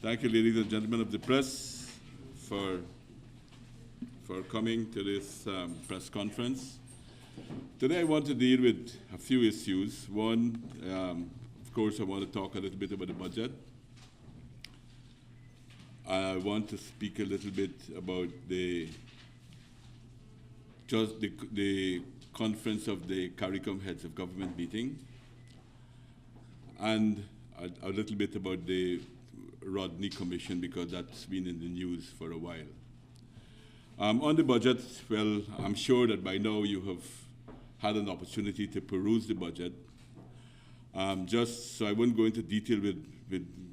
Thank you, ladies and gentlemen of the press, for coming to this press conference. Today I want to deal with a few issues. One, of course, I want to talk a little bit about the budget. I want to speak a little bit about the conference of the CARICOM Heads of Government meeting, and a little bit about the Rodney Commission, because that's been in the news for a while. On the budget, well, I'm sure that by now you have had an opportunity to peruse the budget. Just so I won't go into detail with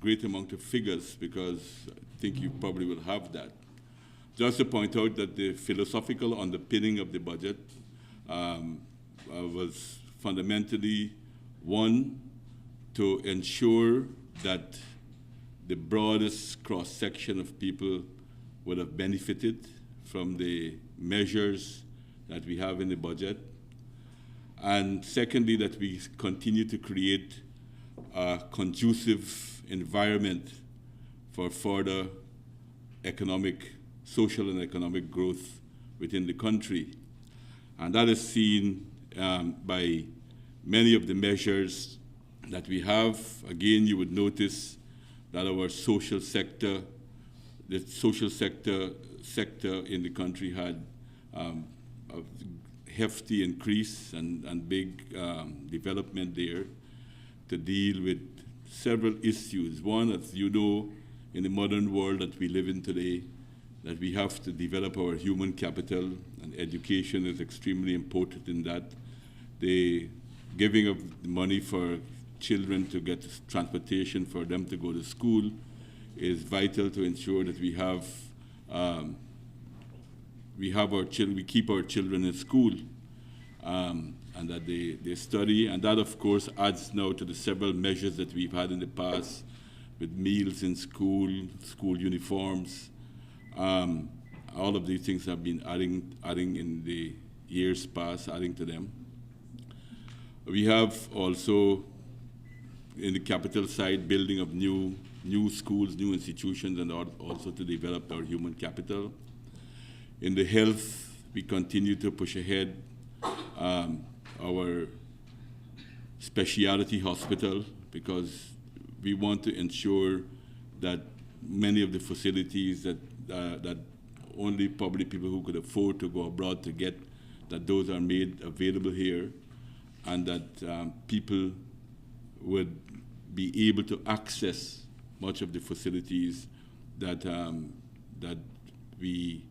great amount of figures, because I think you probably will have that. Just to point out that the philosophical underpinning of the budget was fundamentally, one, to ensure that the broadest cross-section of people would have benefited from the measures that we have in the budget. And secondly, that we continue to create a conducive environment for further social and economic growth within the country. And that is seen by many of the measures that we have. Again, you would notice that our social sector, the social sector in the country had a hefty increase and big development there to deal with several issues. One, as you know, in the modern world that we live in today, that we have to develop our human capital, and education is extremely important in that. The giving of money for children to get transportation for them to go to school is vital to ensure that we keep our children in school, and that they study. And that, of course, adds now to the several measures that we've had in the past with meals in school, school uniforms. All of these things have been adding in the years past, adding to them. We have also, in the capital side, building of new schools, new institutions, and also to develop our human capital. In the health, we continue to push ahead our specialty hospital, because we want to ensure that many of the facilities that only probably people who could afford to go abroad to get, that those are made available here, and that people would be able to access much of the facilities that we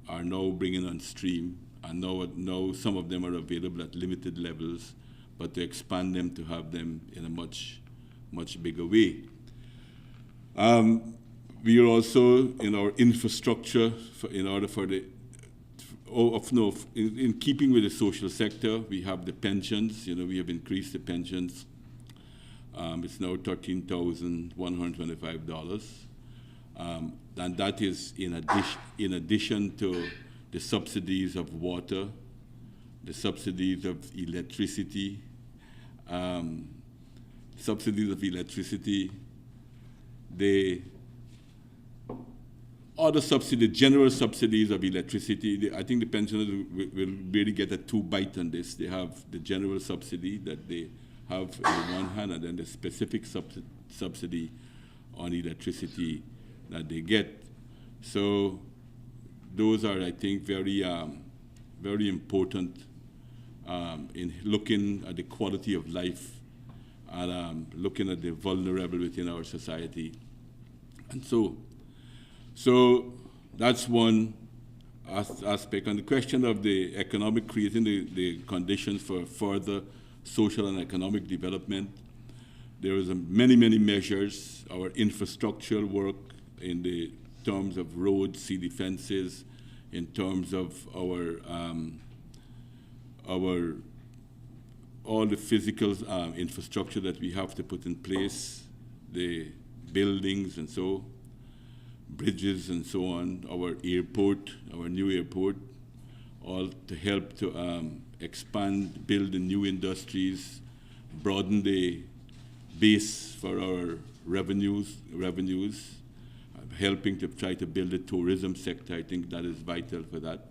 are now bringing on stream, and now some of them are available at limited levels, but to expand them to have them in a much bigger way. We are also in our infrastructure in keeping with the social sector. We have the pensions. We have increased the pensions. It's now $13,125, and that is in addition to the subsidies of water, the subsidies of electricity, the other subsidy, general subsidies of electricity. I think the pensioners will really get a two-bite on this. They have the general subsidy that they have on the one hand, and then the specific subsidy on electricity that they get. So those are, I think, very important in looking at the quality of life and looking at the vulnerable within our society. And so that's one aspect. On the question of the creating the conditions for further social and economic development, there is many measures. Our infrastructural work in the terms of roads, sea defenses, in terms of our all the physical infrastructure that we have to put in place, the buildings and so, bridges and so on, our airport, our new airport, all to help to expand, build the new industries, broaden the base for our revenues, helping to try to build a tourism sector. I think that is vital for that.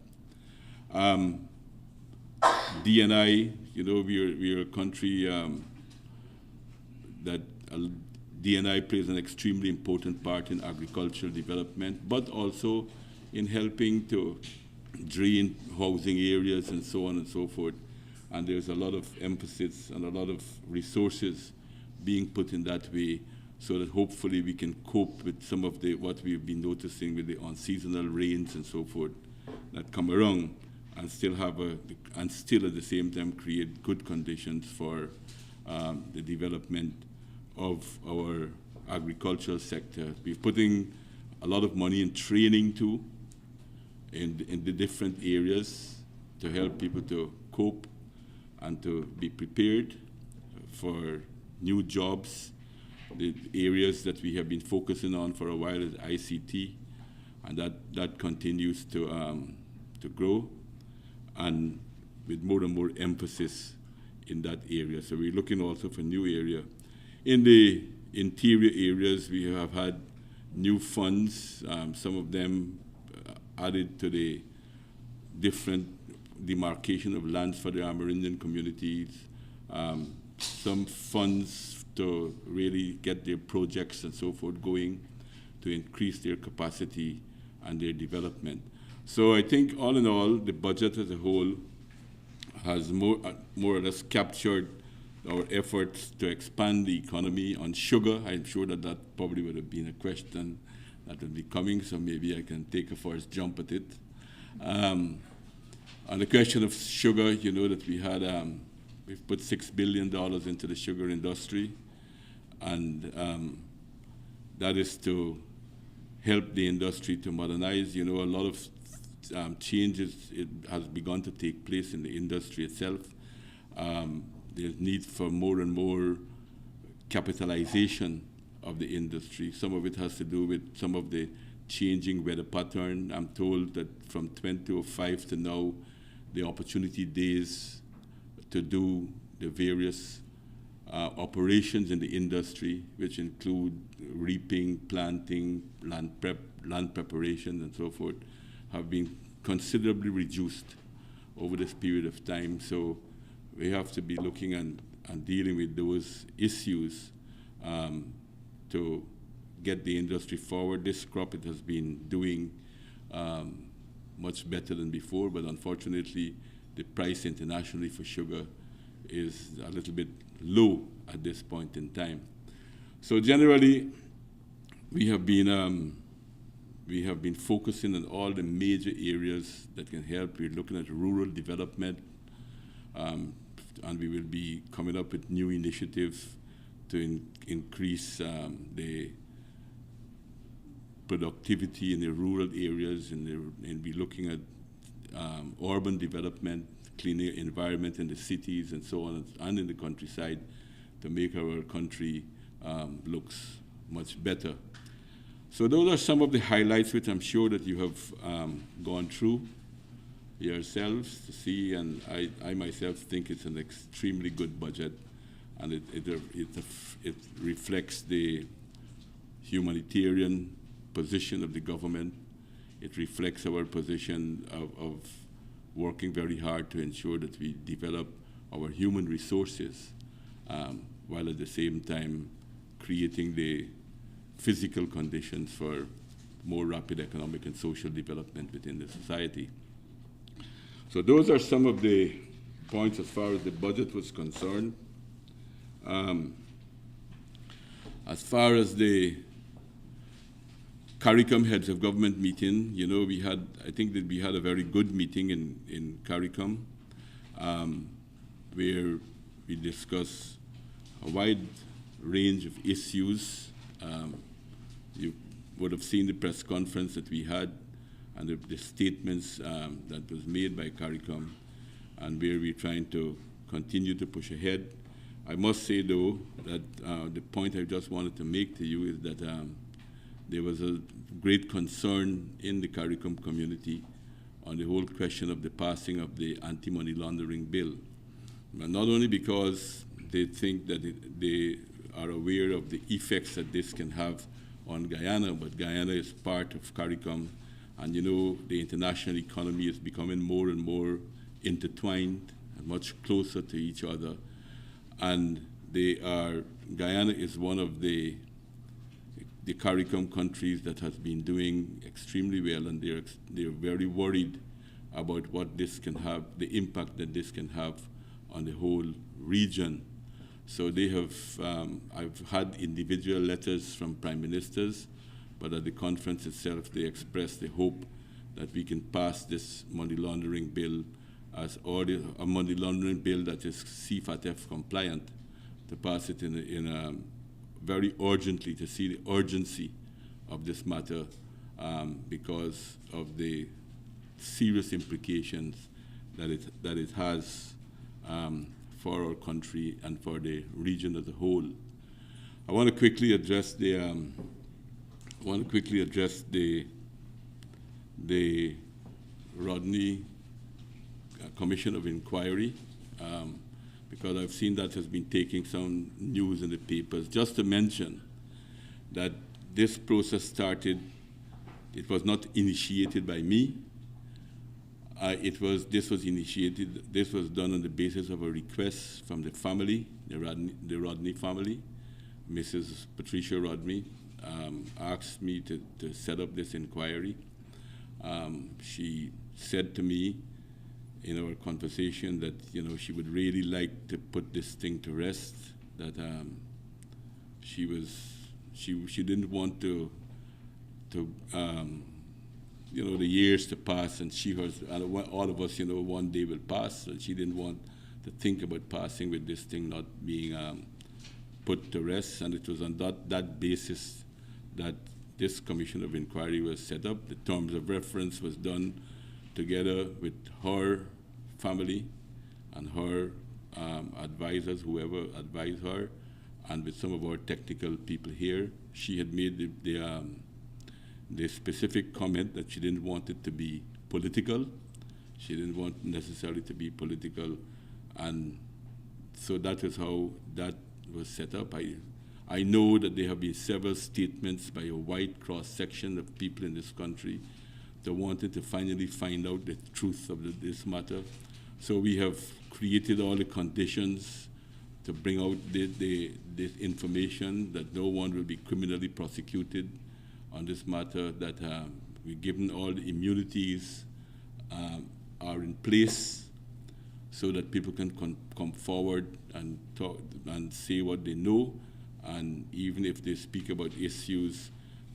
D&I, we are a country that D&I plays an extremely important part in agricultural development, but also in helping to drain housing areas and so on and so forth. And there's a lot of emphasis and a lot of resources being put in that way, so that hopefully we can cope with some of what we've been noticing with the unseasonal rains and so forth that come around, and still at the same time create good conditions for the development of our agricultural sector. We're putting a lot of money in training too, in the different areas, to help people to cope and to be prepared for new jobs. The areas that we have been focusing on for a while is ICT, and that continues to grow, and with more and more emphasis in that area. So we're looking also for new area. In the interior areas, we have had new funds, some of them added to the different demarcation of lands for the Amerindian communities, some funds to really get their projects and so forth going, to increase their capacity and their development. So I think all in all, the budget as a whole has more or less captured our efforts to expand the economy. On sugar, I'm sure that probably would have been a question that would be coming, so maybe I can take a first jump at it. On the question of sugar, that we had, we've put $6 billion into the sugar industry, and that is to help the industry to modernize. A lot of changes has begun to take place in the industry itself. There's need for more and more capitalization of the industry. Some of it has to do with some of the changing weather pattern. I'm told that from 2005 to now, the opportunity days to do the various operations in the industry, which include reaping, planting, land preparation, and so forth, have been considerably reduced over this period of time. So we have to be looking and dealing with those issues to get the industry forward. This crop, it has been doing much better than before, but unfortunately, the price internationally for sugar is a little bit low at this point in time. So generally, we have been focusing on all the major areas that can help. We're looking at rural development, and we will be coming up with new initiatives to increase the productivity in the rural areas, and be looking at urban development, cleaner environment in the cities and so on, and in the countryside, to make our country looks much better. So those are some of the highlights which I'm sure that you have gone through yourselves to see, and I myself think it's an extremely good budget, and it reflects the humanitarian position of the government. It reflects our position of working very hard to ensure that we develop our human resources, while at the same time creating the physical conditions for more rapid economic and social development within the society. So those are some of the points as far as the budget was concerned. As far as the CARICOM heads of government meeting, I think that we had a very good meeting in CARICOM, where we discussed a wide range of issues. You would have seen the press conference that we had and the statements that was made by CARICOM, and where we're trying to continue to push ahead. I must say, though, that the point I just wanted to make to you is that there was a great concern in the CARICOM community on the whole question of the passing of the anti-money laundering bill. But not only because they think that they are aware of the effects that this can have on Guyana, but Guyana is part of CARICOM, and you know the international economy is becoming more and more intertwined and much closer to each other. And Guyana is one of the CARICOM countries that has been doing extremely well, and they're very worried about what this can have, the impact that this can have on the whole region. So they have, I've had individual letters from prime ministers, but at the conference itself, they expressed the hope that we can pass this money laundering bill as a money laundering bill that is CFATF compliant, to pass it in very urgently, to see the urgency of this matter because of the serious implications that it has for our country and for the region as a whole. I want to quickly address the Rodney Commission of Inquiry, because I've seen that has been taking some news in the papers. Just to mention that this process started, it was not initiated by me. This was done on the basis of a request from the family, the Rodney family. Mrs. Patricia Rodney asked me to set up this inquiry. She said to me in our conversation that she would really like to put this thing to rest, that she didn't want to the years to pass, and all of us, one day will pass, and she didn't want to think about passing with this thing not being put to rest, and it was on that basis that this Commission of Inquiry was set up. The terms of reference was done together with her family and her advisors, whoever advised her, and with some of our technical people here. She had made the specific comment that she didn't want it to be political. She didn't want necessarily to be political, and so that is how that was set up. I know that there have been several statements by a wide cross-section of people in this country that wanted to finally find out the truth of this matter. So we have created all the conditions to bring out this information, that no one will be criminally prosecuted on this matter, that we've given all the immunities are in place so that people can come forward and talk and say what they know, and even if they speak about issues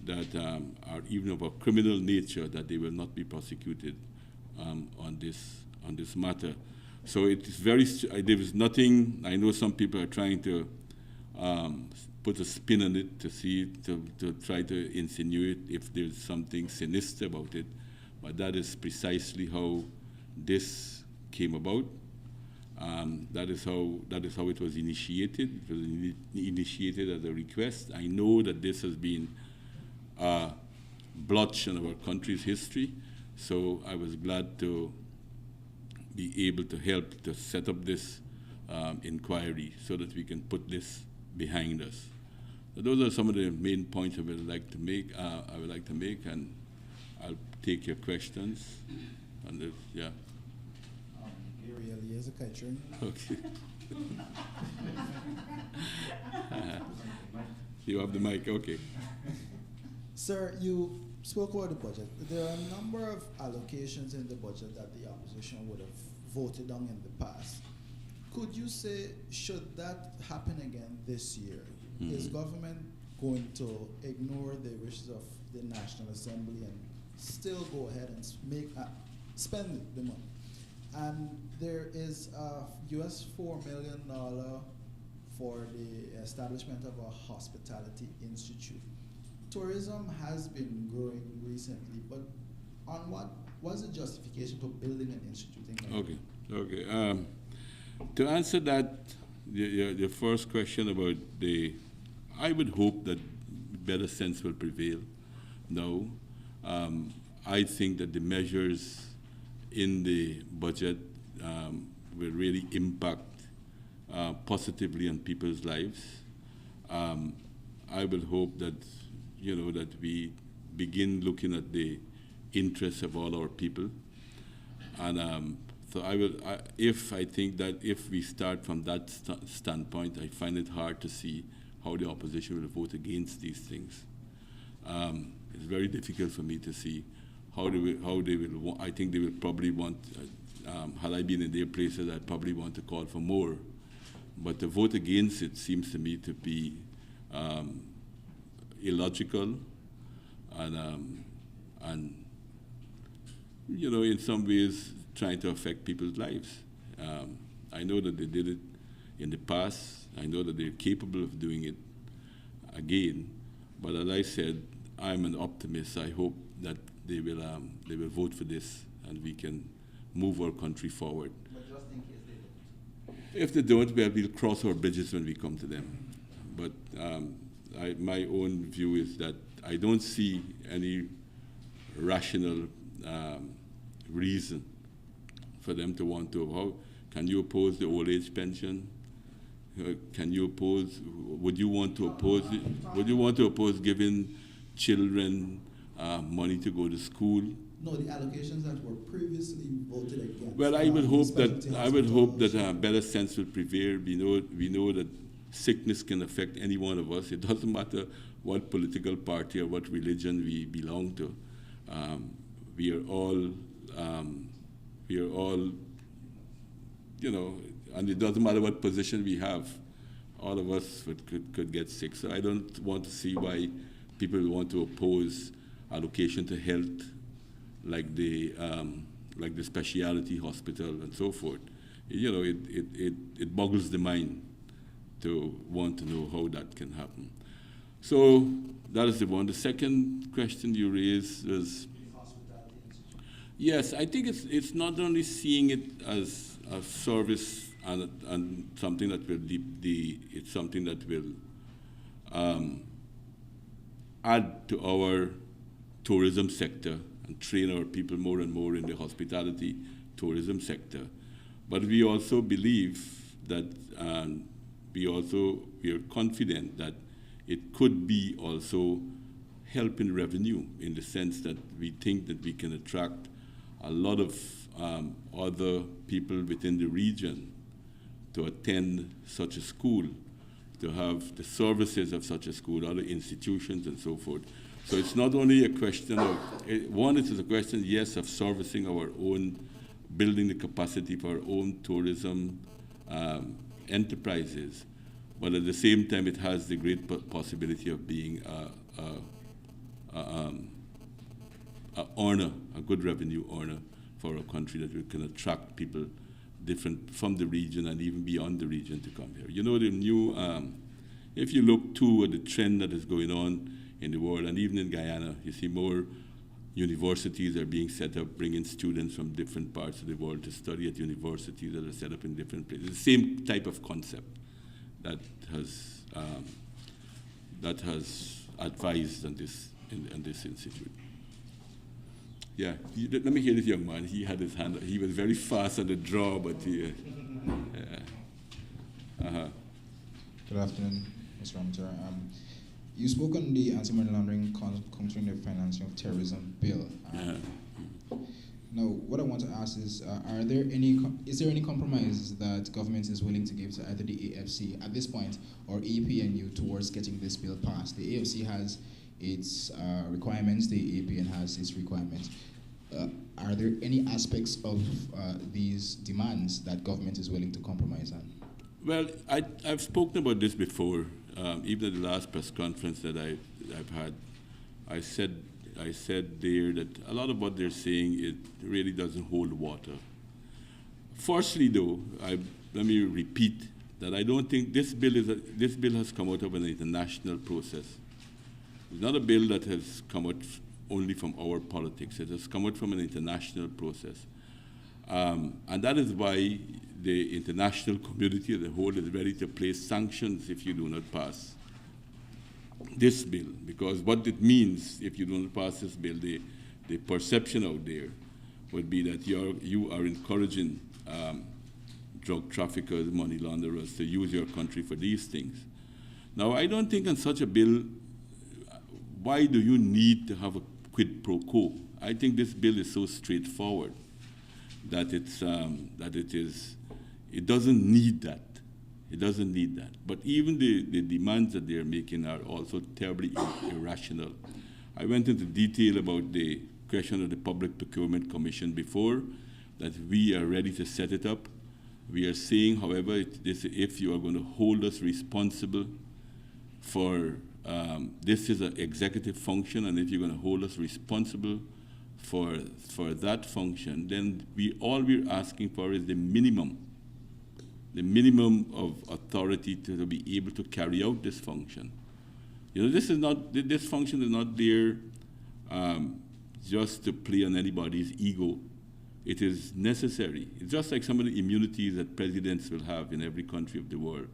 that are even of a criminal nature, that they will not be prosecuted on this matter. So it is there is nothing. I know some people are trying to put a spin on it to try to insinuate if there's something sinister about it, but that is precisely how this came about. That is how it was initiated. It was initiated as a request. I know that this has been a blotch in our country's history, so I was glad to be able to help to set up this inquiry so that we can put this behind us. So those are some of the main points I would like to make. And I'll take your questions on this. Yeah. He really is a catcher. Okay. You have the mic. Okay. Sir, you spoke about the budget. There are a number of allocations in the budget that the opposition would have voted on in the past. Could you say, should that happen again this year? Mm-hmm. Is government going to ignore the wishes of the National Assembly and still go ahead and spend the money? And there is a US $4 million for the establishment of a hospitality institute. Tourism has been growing recently, but on what's the justification for building an institute in Guyana? Okay. To answer that, the first question about I would hope that better sense will prevail. No, I think that the measures in the budget will really impact positively on people's lives. I will hope that that we begin looking at the interests of all our people. And so I think that if we start from that standpoint, I find it hard to see how the opposition will vote against these things. It's very difficult for me to see how they will. I think they will probably want. Had I been in their places, I'd probably want to call for more. But the vote against it seems to me to be illogical, and in some ways trying to affect people's lives. I know that they did it in the past. I know that they're capable of doing it again. But as I said, I'm an optimist. I hope that they will vote for this and we can move our country forward. But just in case they don't. If they don't, well, we'll cross our bridges when we come to them. But my own view is that I don't see any rational reason for them to want to. How can you oppose the old age pension? Can you oppose? Would you want to oppose it? Would you want to oppose giving children money to go to school? No, the allocations that were previously voted against. Well, I would hope that better sense will prevail. We know that sickness can affect any one of us. It doesn't matter what political party or what religion we belong to. We are all, and it doesn't matter what position we have. All of us could get sick. So I don't want to see why people want to oppose allocation to health, like the specialty hospital and so forth. It boggles the mind to want to know how that can happen. So that is the one. The second question you raised is, yes, I think it's not only seeing it as a service and something that will it's something that will add to our tourism sector and train our people more and more in the hospitality tourism sector. But we also believe that we are confident that it could be also helping revenue, in the sense that we think that we can attract a lot of other people within the region to attend such a school, to have the services of such a school, other institutions and so forth. So it's not only a question of, one, it is a question, yes, of servicing our own, building the capacity for our own tourism enterprises, but at the same time it has the great possibility of being a good revenue earner for our country, that we can attract people different from the region and even beyond the region to come here. The new, if you look too at the trend that is going on in the world, and even in Guyana, you see more universities are being set up, bringing students from different parts of the world to study at universities that are set up in different places. The same type of concept that has advised on this institute. Yeah, let me hear this young man. He had his hand. He was very fast on the draw, but he. Good afternoon, Mr. Ramotar. You spoke on the anti-money laundering, countering the financing of terrorism bill. Now, what I want to ask is, is there any compromise that government is willing to give to either the AFC at this point or APNU towards getting this bill passed? The AFC has its requirements, the APN has its requirements. Are there any aspects of these demands that government is willing to compromise on? Well, I've spoken about this before. Even at the last press conference that I've had, I said there that a lot of what they're saying, it really doesn't hold water. Firstly, though, let me repeat that I don't think this bill has come out of an international process. It's not a bill that has come out only from our politics. It has come out from an international process. And that is why the international community as a whole is ready to place sanctions if you do not pass this bill. Because what it means, if you do not pass this bill, the perception out there would be that you are encouraging drug traffickers, money launderers to use your country for these things. Now, I don't think on such a bill why do you need to have a quid pro quo? I think this bill is so straightforward that it doesn't need that. It doesn't need that. But even the demands that they're making are also terribly irrational. I went into detail about the question of the Public Procurement Commission before, that we are ready to set it up. We are saying, however, if you are going to hold us responsible for, this is an executive function, and if you're going to hold us responsible for that function, then all we're asking for is the minimum of authority to be able to carry out this function. You know, this function is not there just to play on anybody's ego. It is necessary. It's just like some of the immunities that presidents will have in every country of the world.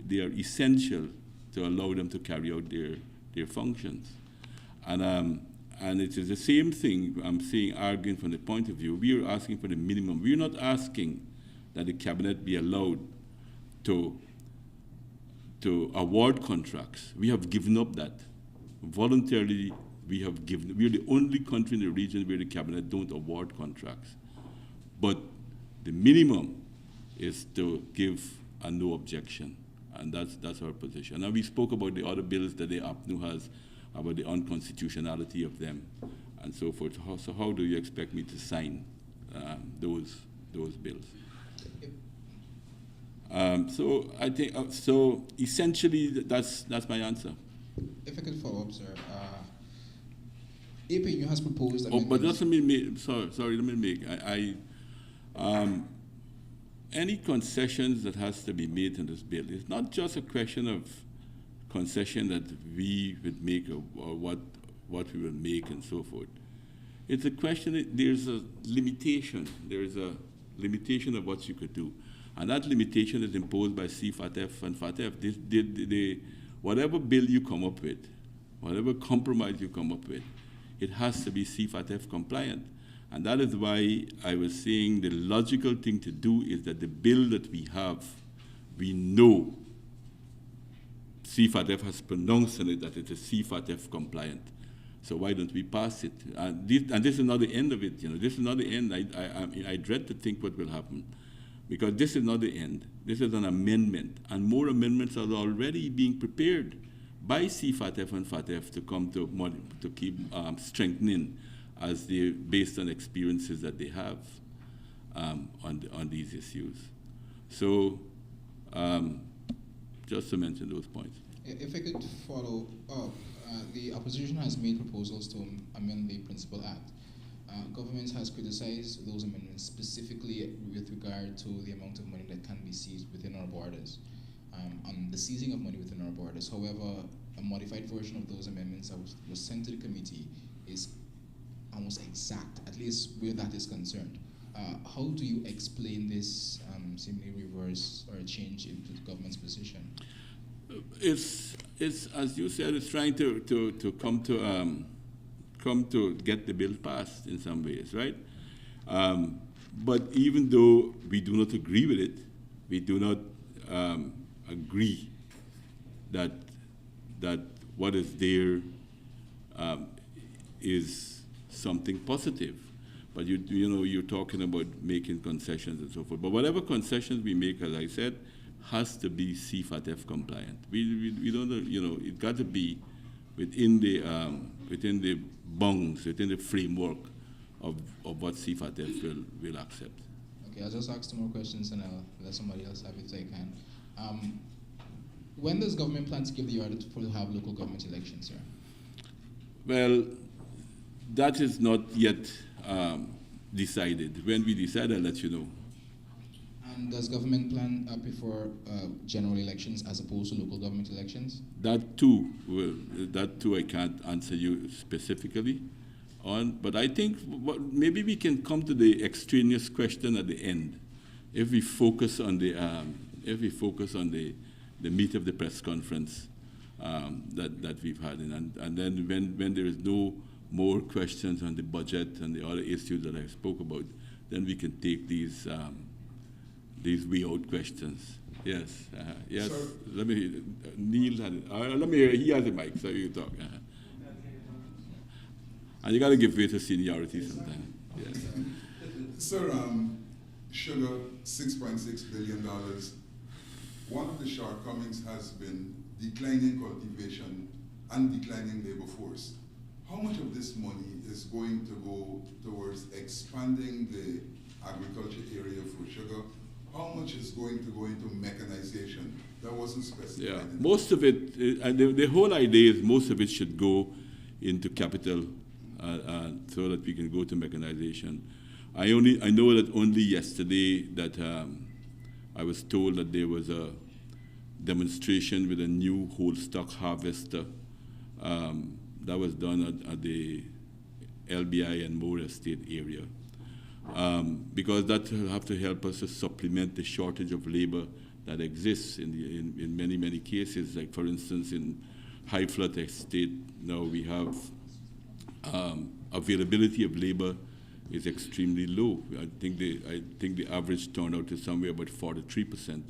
They are essential to allow them to carry out their functions. And it is the same thing I'm saying, arguing from the point of view. We are asking for the minimum. We're not asking that the cabinet be allowed to award contracts. We have given up that. Voluntarily, we're the only country in the region where the cabinet don't award contracts. But the minimum is to give a no objection, and that's our position. Now we spoke about the other bills that the APNU has, about the unconstitutionality of them, and so forth. So how do you expect me to sign those bills? So I think so. Essentially, that's my answer. If I could follow up, sir. APNU has proposed. But let me make. Sorry. Let me make. Any concessions that has to be made in this bill, it's not just a question of concession that we would make or what we will make and so forth. It's a question that there's a limitation. There's a limitation of what you could do. And that limitation is imposed by CFATF and FATF. Whatever bill you come up with, whatever compromise you come up with, it has to be CFATF compliant. And that is why I was saying the logical thing to do is that the bill that we have, we know CFATF has pronounced in it that it is CFATF compliant. So why don't we pass it? And this is not the end of it. You know, this is not the end. I dread to think what will happen, because this is not the end. This is an amendment, and more amendments are already being prepared by CFATF and FATF to come to keep strengthening as they based on experiences that they have on these issues. So just to mention those points. If I could follow up, the opposition has made proposals to amend the Principal Act. Government has criticized those amendments specifically with regard to the amount of money that can be seized within our borders, on the seizing of money within our borders. However, a modified version of those amendments that was sent to the committee is almost exact, at least where that is concerned. How do you explain this seemingly reverse or a change into the government's position? It's as you said, it's trying to come to get the bill passed in some ways, right? But even though we do not agree with it, we do not agree that what is there is something positive. But you know, you're talking about making concessions and so forth. But whatever concessions we make, as I said, has to be CFATF compliant. We don't, you know, it got to be within the bounds, within the framework of what CFATF will accept. Okay, I'll just ask 2 more questions and I'll let somebody else have it if they can. When does government plan to give the order to have local government elections, sir? Well, that is not yet decided. When we decide, I'll let you know. And does government plan before general elections as opposed to local government elections? That too I can't answer you specifically on, but I think maybe we can come to the extraneous question at the end, if we focus on the meat of the press conference that we've had, and then when there is no more questions on the budget and the other issues that I spoke about, then we can take these way out questions. Yes, yes. Sir. Let me. Neil had it. Let me hear. He has the mic, so you talk. And you got to give way to seniority sometimes. Yes. Sir, sugar, $6.6 billion. One of the shortcomings has been declining cultivation and declining labor force. How much of this money is going to go towards expanding the agriculture area for sugar? How much is going to go into mechanization? That wasn't specified. Yeah, most of it, the whole idea is most of it should go into capital so that we can go to mechanization. I know that only yesterday that I was told that there was a demonstration with a new whole stock harvester that was done at the LBI and Moore Estate area. Because that will have to help us to supplement the shortage of labor that exists in many, many cases. Like, for instance, in High Flat Estate, now we have availability of labor is extremely low. I think the average turnout is somewhere about 43%.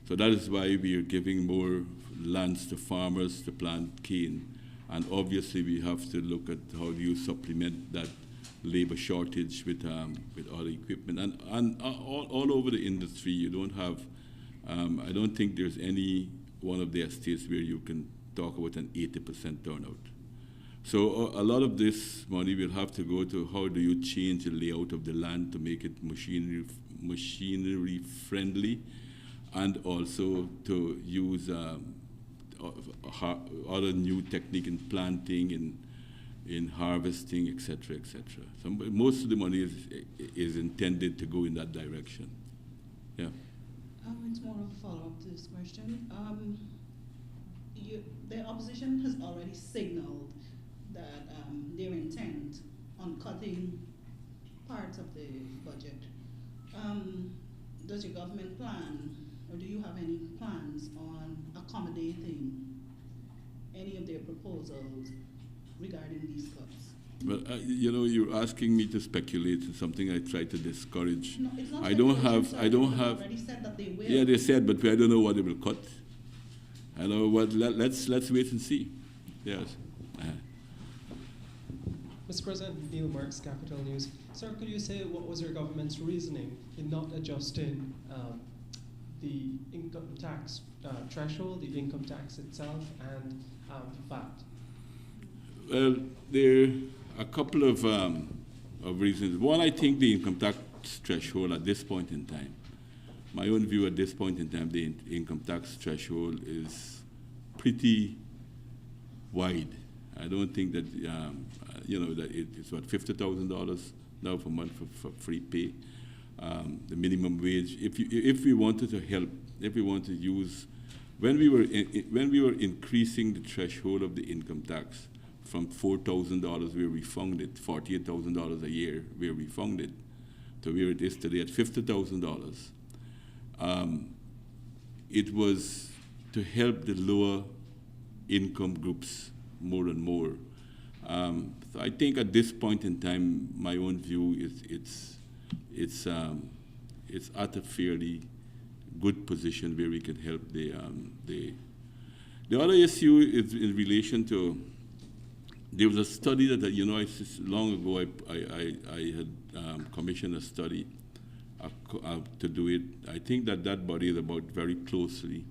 So that is why we are giving more lands to farmers to plant cane. And obviously we have to look at how do you supplement that labor shortage with other equipment. And all over the industry, you don't have, I don't think there's any one of the estates where you can talk about an 80% turnout. So a lot of this money will have to go to how do you change the layout of the land to make it machinery friendly, and also to use other new technique in planting, in harvesting, etc., etc. So most of the money is intended to go in that direction. Yeah. It's more of a follow-up to this question. The opposition has already signaled that their intent on cutting parts of the budget. Does your government plan, or do you have any plans on accommodating any of their proposals regarding these cuts? Well, you're asking me to speculate. It's something I try to discourage. No, it's not. I don't have. Already said that they will. Yeah, they said, but I don't know what they will cut. I know what. Let's wait and see. Yes. Mr. President, Neil Marks, Capital News. Sir, could you say what was your government's reasoning in not adjusting the income tax threshold, the income tax itself, and VAT? Well, there are a couple of reasons. One, I think the income tax threshold at this point in time, my own view at this point in time, the income tax threshold is pretty wide. I don't think that, that it's what, $50,000 now per month for free pay. The minimum wage. If we wanted to help, if we want to use, when we were increasing the threshold of the income tax from $4,000 where we found it, $48,000 a year where we found it, to where it is today at $50,000, it was to help the lower income groups more and more. So I think at this point in time, my own view is it's at a fairly good position where we can help the other issue is in relation to, there was a study that, long ago I had commissioned a study to do it. I think that body is about very closely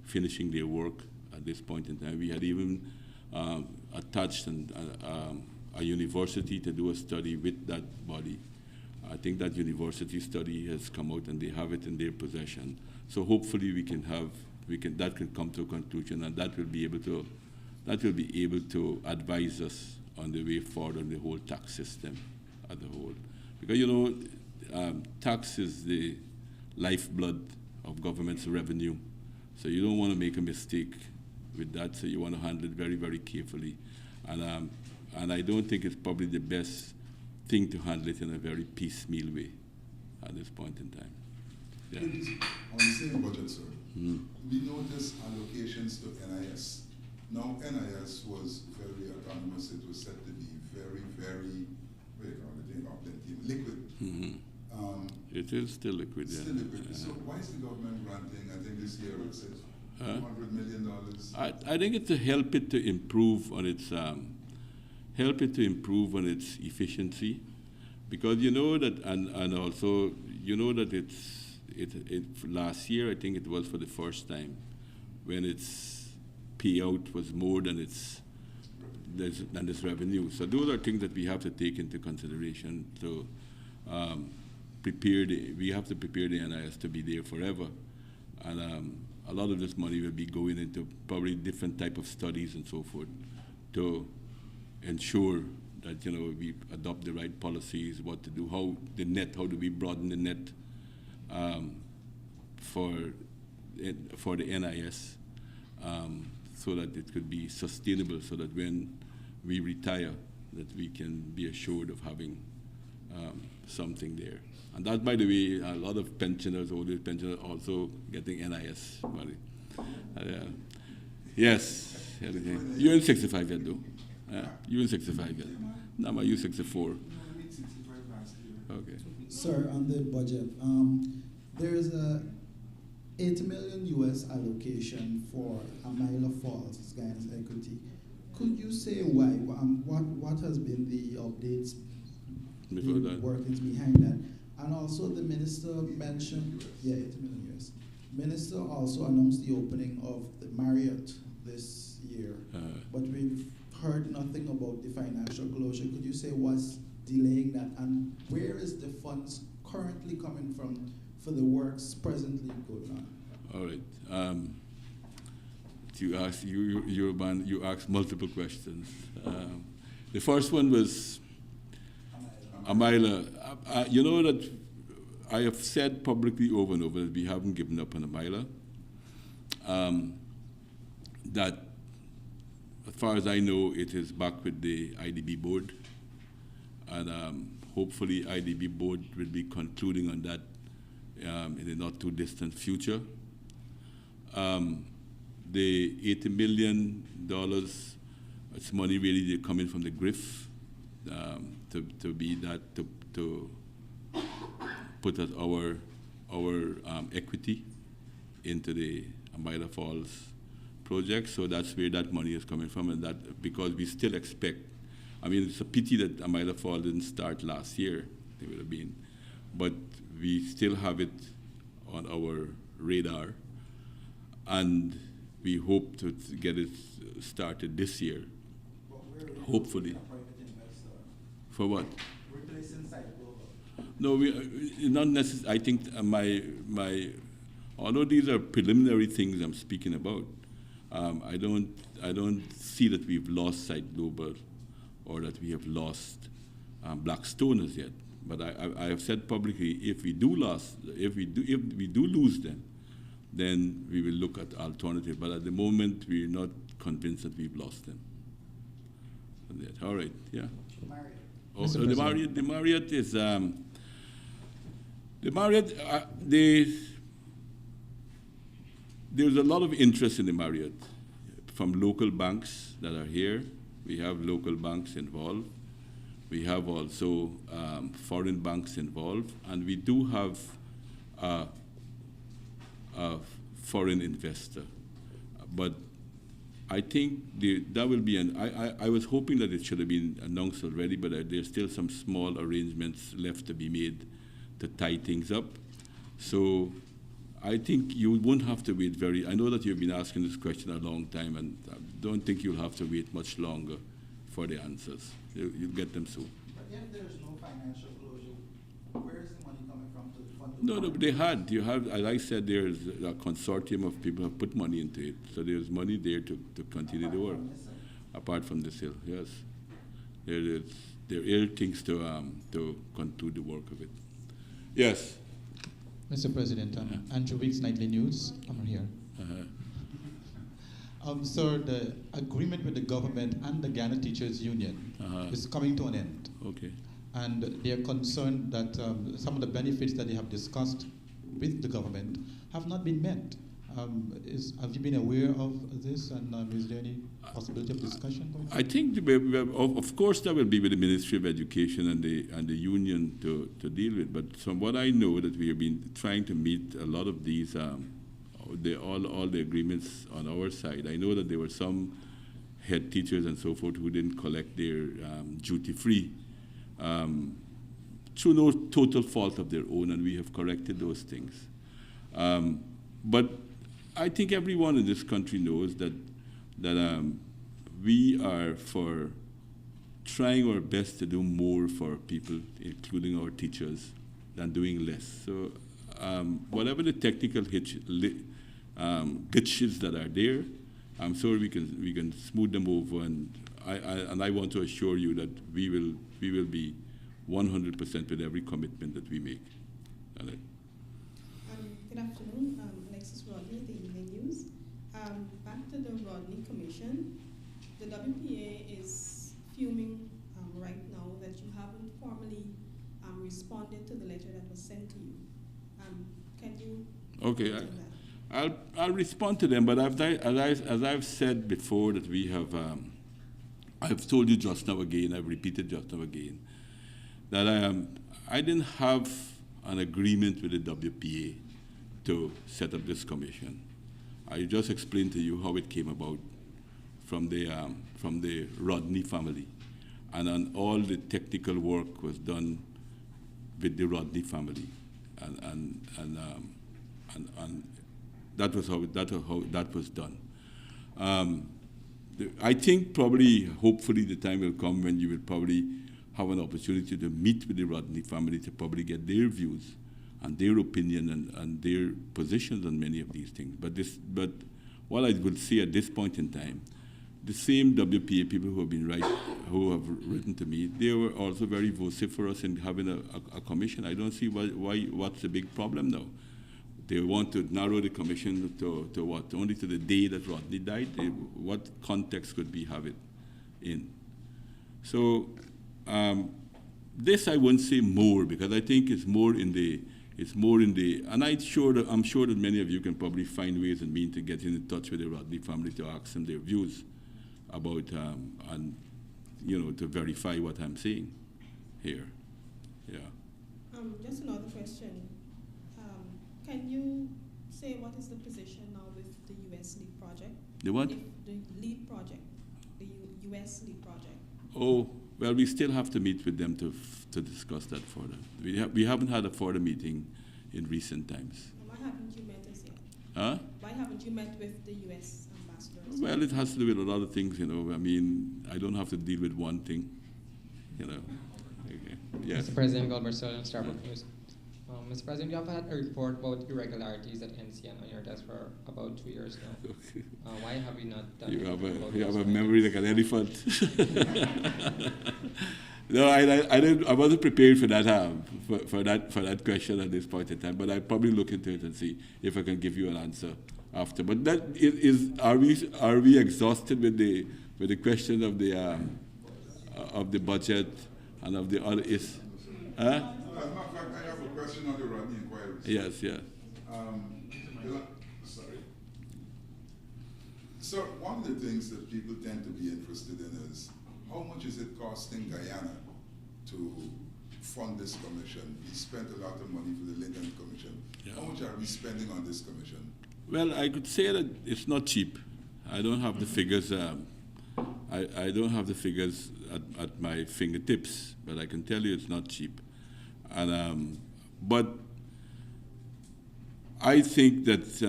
finishing their work at this point in time. We had even attached a university to do a study with that body. I think that university study has come out and they have it in their possession. So hopefully that can come to a conclusion, and that will be able to advise us on the way forward on the whole tax system as a whole. Because tax is the lifeblood of government's revenue. So you don't want to make a mistake with that, so you want to handle it very, very carefully. And I don't think it's probably the best thing to handle it in a very piecemeal way at this point in time. Yeah. On the same budget, sir, we noticed allocations to NIS. Now, NIS was very autonomous. It was said to be very, very, liquid. It is still liquid, yeah. Still liquid. So why is the government granting, I think this year it says $200 million? I think it's to help it to improve on its help it to improve on its efficiency, because you know that, and also you know that it last year I think it was for the first time when its payout was more than its revenue. So those are things that we have to take into consideration to we have to prepare the NIS to be there forever, and a lot of this money will be going into probably different type of studies and so forth to ensure that we adopt the right policies, what to do, how do we broaden the net for the NIS, so that it could be sustainable, so that when we retire, that we can be assured of having something there. And that, by the way, a lot of pensioners, older pensioners, also getting NIS money. Yes, you're in 65 yet, though. You're in 65 yet. No, you're 64. Okay. Sir, on the budget, there's a $8 million US allocation for Amila Falls, Guyanese equity. Could you say why? What has been the updates, the workings behind that? And also the minister mentioned, $8 million US. Minister also announced the opening of the Marriott this year, but we've heard nothing about the financial closure. Could you say what's delaying that, and where is the funds currently coming from for the works presently going on? All right. You asked multiple questions. The first one was Amila. You know that I have said publicly over and over that we haven't given up on Amila. That, as far as I know, it is back with the IDB board, and hopefully IDB board will be concluding on that in the not too distant future. The $80 million, it's money really coming from the GRIF to be that to put our equity into the Amila Falls project. So that's where that money is coming from, and that because we still expect. I mean, it's a pity that Amila Falls didn't start last year. It would have been, but we still have it on our radar, and we hope to get it started this year. Hopefully. For what? Replacing site global. No, we not necessarily. I think although these are preliminary things I'm speaking about, I don't see that we've lost Site Global or that we have lost Blackstone as yet. But I have said publicly, if we do lose them, then we will look at alternative. But at the moment, we're not convinced that we've lost them. All right, yeah. Marriott. Oh, so the Marriott is the Marriott. There's a lot of interest in the Marriott from local banks that are here. We have local banks involved. We have also foreign banks involved, and we do have a foreign investor. But I think that will be I was hoping that it should have been announced already, but there's still some small arrangements left to be made to tie things up. So I think you won't have to wait I know that you've been asking this question a long time, and I don't think you'll have to wait much longer for the answers. You'll get them soon. But if there's no financial closure, where is the money coming from to fund the No, they had. You have, as I said, there's a consortium of people who have put money into it. So there's money there to continue the work. Apart from this hill, yes. There are things to conclude the work of it. Yes. Mr. President, Andrew Weeks, Nightly News. I'm here. Sir, the agreement with the government and the Ghana Teachers Union is coming to an end. Okay. And they are concerned that some of the benefits that they have discussed with the government have not been met. Have you been aware of this, and is there any possibility of discussion going on? I think, of course, that will be with the Ministry of Education and the union to deal with. But from what I know, that we have been trying to meet a lot of these, all the agreements on our side. I know that there were some head teachers and so forth who didn't collect their duty-free through no total fault of their own, and we have corrected those things. But I think everyone in this country knows that we are for trying our best to do more for people, including our teachers, than doing less. So whatever the technical glitches that are there, I'm sure we can smooth them over, and I want to assure you that we will be 100% with every commitment that we make. Good afternoon, Alexis Rodney, the Evening News. Back to the Rodney Commission, the WPA is fuming right now that you haven't formally responded to the letter that was sent to you. Can you? Okay, I'll respond to them, but as I've said before, that we have, I've told you just now again, I've repeated just now again, that I didn't have an agreement with the WPA to set up this commission. I just explained to you how it came about from the Rodney family, and all the technical work was done with the Rodney family, and that was how that was done. I think probably, hopefully, the time will come when you will probably have an opportunity to meet with the Rodney family to probably get their views and their opinion and their positions on many of these things. But what I would say at this point in time, the same WPA people who have written to me, they were also very vociferous in having a commission. I don't see what's the big problem now. They want to narrow the commission to what? Only to the day that Rodney died? What context could we have it in? So this I wouldn't say more, because I think it's more in the, and I'm sure that many of you can probably find ways and means to get in touch with the Rodney family to ask them their views about, and to verify what I'm saying here. Yeah. Just another question. Can you say what is the position now with the U.S. LEAD project? The what? The LEAD project, the U.S. LEAD project. Oh, well, we still have to meet with them to discuss that further. We haven't had a further meeting in recent times. Why haven't you met us yet? Huh? Why haven't you met with the U.S. ambassadors? Well, it has to do with a lot of things, I mean, I don't have to deal with one thing, Okay. Yes. Mr. President, Gov't, Starbuck News. Mr. President, you have had a report about irregularities at NCN on your desk for about 2 years now. Okay. Why have we not done You anything have a memory like an elephant. No, I wasn't prepared for that for that question at this point in time. But I'll probably look into it and see if I can give you an answer after. But that are we exhausted with the question of the budget and of the other is? As a matter of fact, I have a question on the Rodney inquiries. Yes, yes. Sorry. So one of the things that people tend to be interested in is how much is it costing Guyana to fund this commission? We spent a lot of money for the Linden Commission. Yeah. How much are we spending on this commission? Well, I could say that it's not cheap. I don't have the figures. I don't have the figures at my fingertips, but I can tell you it's not cheap. And but I think that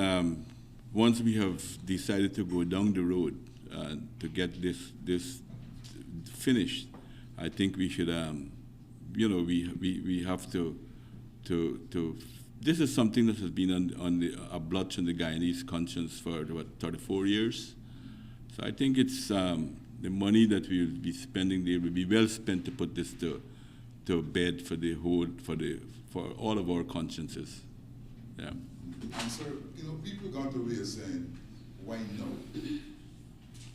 once we have decided to go down the road to get this finished, I think we should, we have to. This is something that has been on a blotch on the Guyanese conscience for 34 years. So I think it's the money that we will be spending there will be well spent to put this to bed for all of our consciences. Yeah. And sir, people got away saying, why no?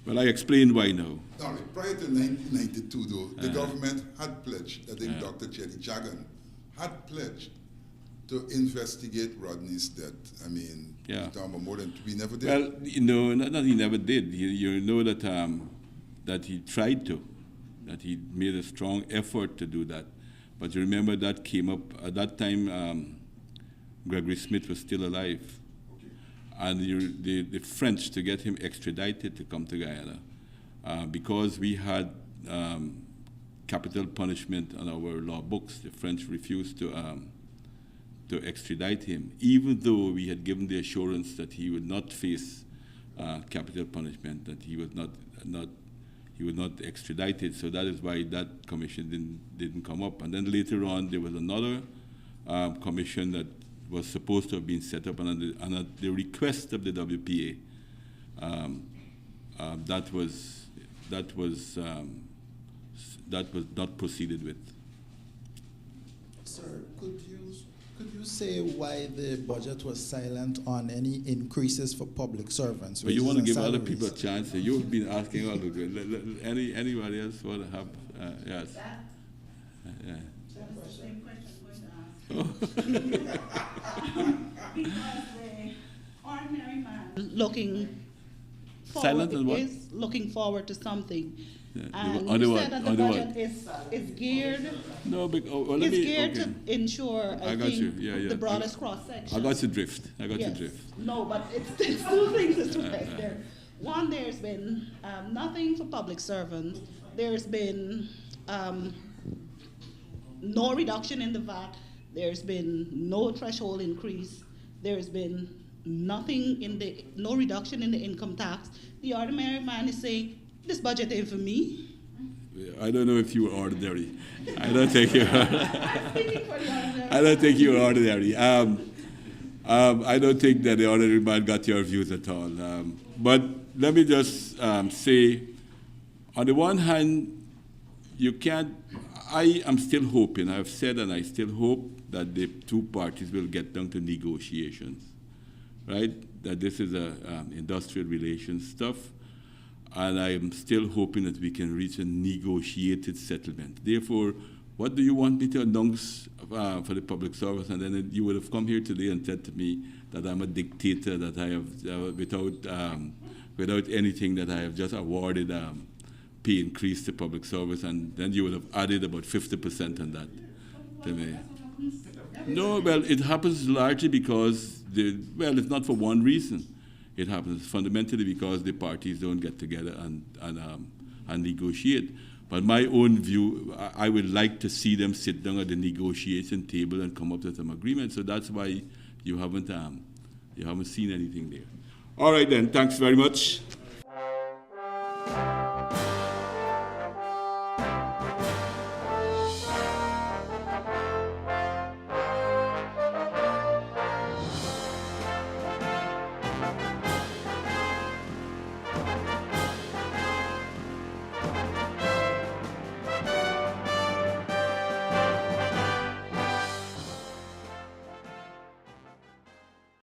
Well, I explained why no. All right. Prior to 1992, though, the government had pledged, I think Dr. Chetty Chagan had pledged to investigate Rodney's death. I mean, more than we never did. Well, not that he never did. You know that he tried to, that he made a strong effort to do that. But you remember that came up at that time. Gregory Smith was still alive, and the French, to get him extradited to come to Guyana, because we had capital punishment on our law books, the French refused to extradite him, even though we had given the assurance that he would not face capital punishment, that he would not extradited. So that is why that commission didn't come up. And then later on, there was another commission that was supposed to have been set up, and at the request of the WPA, that was not proceeded with. Sir, could you say why the budget was silent on any increases for public servants? But you want to give salaries? other people a chance. You've been asking all of it. Anybody else want to have? Yes. Yeah. Because the ordinary man looking forward to something. Yeah. And you said that the budget is geared. No, but geared to ensure I got you. Yeah. the broadest cross section. I got the drift. No, but it's two things to stress there. One, there's been nothing for public servants. There's been no reduction in the VAT. There's been no threshold increase. There's been no reduction in the income tax. The ordinary man is saying, this budget ain't for me. I don't know if you were ordinary. I don't think you are. I'm speaking for the ordinary. I don't think you are ordinary. I don't think that the ordinary man got your views at all. But let me just say, on the one hand, you can't. I am still hoping. I've said, and I still hope that the two parties will get down to negotiations, right? That this is industrial relations stuff. And I am still hoping that we can reach a negotiated settlement. Therefore, what do you want me to announce for the public service? And then you would have come here today and said to me that I'm a dictator, that I have, without anything, that I have just awarded pay increase to public service, and then you would have added about 50% on that to me. No, well, it happens largely because, it's not for one reason. It happens fundamentally because the parties don't get together and negotiate. But my own view, I would like to see them sit down at the negotiation table and come up with some agreement. So that's why you haven't seen anything there. All right then, thanks very much.